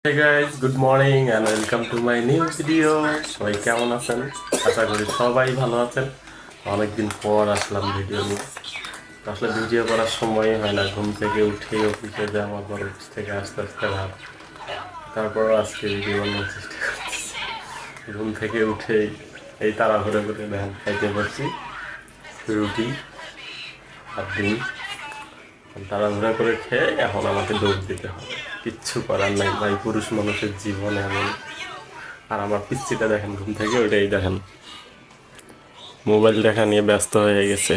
Hey guys, good morning and welcome to my new video. সবাই কেমন আছেন? আশা করি সবাই ভালো আছেন। অনেকদিন পর আসলাম ভিডিও নিয়ে। আসলে ভিডিও করার সময় হয় না, ঘুম থেকে উঠে অফিসে যাই, আমার পর অফিস থেকে আস্তে আস্তে রাত। তারপর আজকে ভিডিও বানানোর চেষ্টা করতেছি। ঘুম থেকে উঠেই এই তাড়াহুড়ো করে ধ্যান খাইতে পারছি রুটি আর ডিম। তাড়াহুড়া করে খেয়ে এখন আমাকে দৌড় দিতে হবে, কিচ্ছু করার নাই ভাই, পুরুষ মানুষের জীবন এমন। আর আমার পিচ্চিটা দেখেন, ঘুম থেকে ওইটাই দেখেন মোবাইল দেখা নিয়ে ব্যস্ত হয়ে গেছে।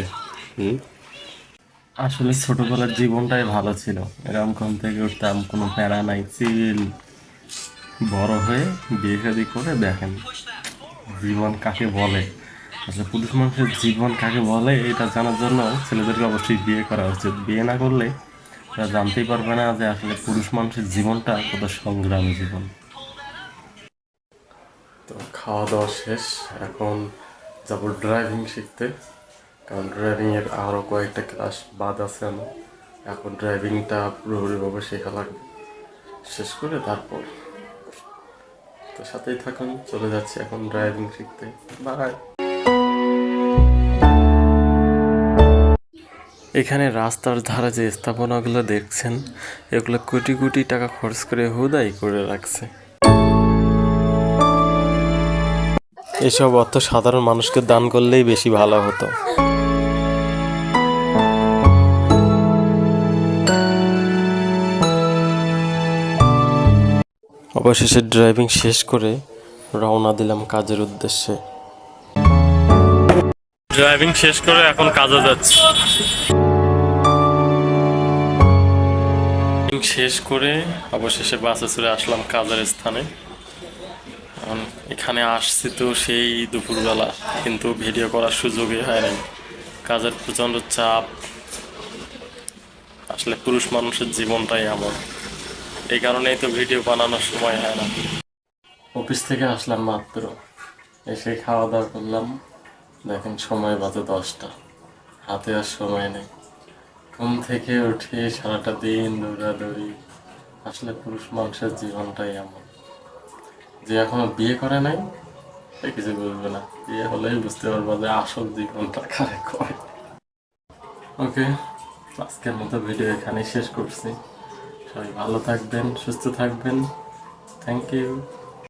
আসলে ছোটবেলার জীবনটাই ভালো ছিল, এরকম ঘুম থেকে উঠতাম, কোনো প্যারা নাই, চিল। বড় হয়ে বিয়ে শাদি করে দেখেন জীবন কাকে বলে। আসলে পুরুষ মানুষের জীবন কাকে বলে এটা জানার জন্য ছেলেদেরকে অবশ্যই বিয়ে করা উচিত। বিয়ে না করলে তারা জানতেই পারবে না যে আসলে পুরুষ মানুষের জীবনটা কত সংগ্রামী জীবন। তো খাওয়া দাওয়া শেষ, এখন যাব ড্রাইভিং শিখতে, কারণ ড্রাইভিংয়ের আরও কয়েকটা ক্লাস বাদ আছে আমার। এখন ড্রাইভিংটা পুরোপুরিভাবে শেখা লাগবে, শেষ করে তারপর। তো সাথেই থাকুন, চলে যাচ্ছি এখন ড্রাইভিং শিখতে। বাই। এখানে রাস্তার ধারে যে স্থাপনাগুলো দেখছেন, এগুলো কোটি কোটি টাকা খরচ করে হুদাই করে রাখছে। এসব অর্থ সাধারণ মানুষকে দান করলেই বেশি ভালো হতো। অবশেষে ড্রাইভিং শেষ করে রওনা দিলাম কাজের উদ্দেশ্যে। ড্রাইভিং শেষ করে এখন কাজে যাচ্ছি। শেষ করে অবশেষে বাসে চড়ে আসলাম কাজের স্থানে। এখানে আসছি তো সেই দুপুরবেলা, কিন্তু ভিডিও করার সুযোগই হয় নাই, কাজের প্রচণ্ড চাপ। আসলে পুরুষ মানুষের জীবনটাই এমন, এই কারণেই তো ভিডিও বানানোর সময় হয় না। অফিস থেকে আসলাম মাত্র, এসে খাওয়া দাওয়া করলাম, দেখেন সময় বাজে 10টা, হাতে আর সময় নেই। ঘুম থেকে উঠে সারাটা দিন দৌড়াদৌড়ি। আসলে পুরুষ মানুষের জীবনটাই এমন। যে এখনো বিয়ে করে নাই সে কিছু বুঝবে না, বিয়ে হলেই বুঝতে পারবো যে আসল জীবনটা কারে কয়। ওকে, আজকের মতো ভিডিও এখানেই শেষ করছি। সবাই ভালো থাকবেন, সুস্থ থাকবেন। Thank you.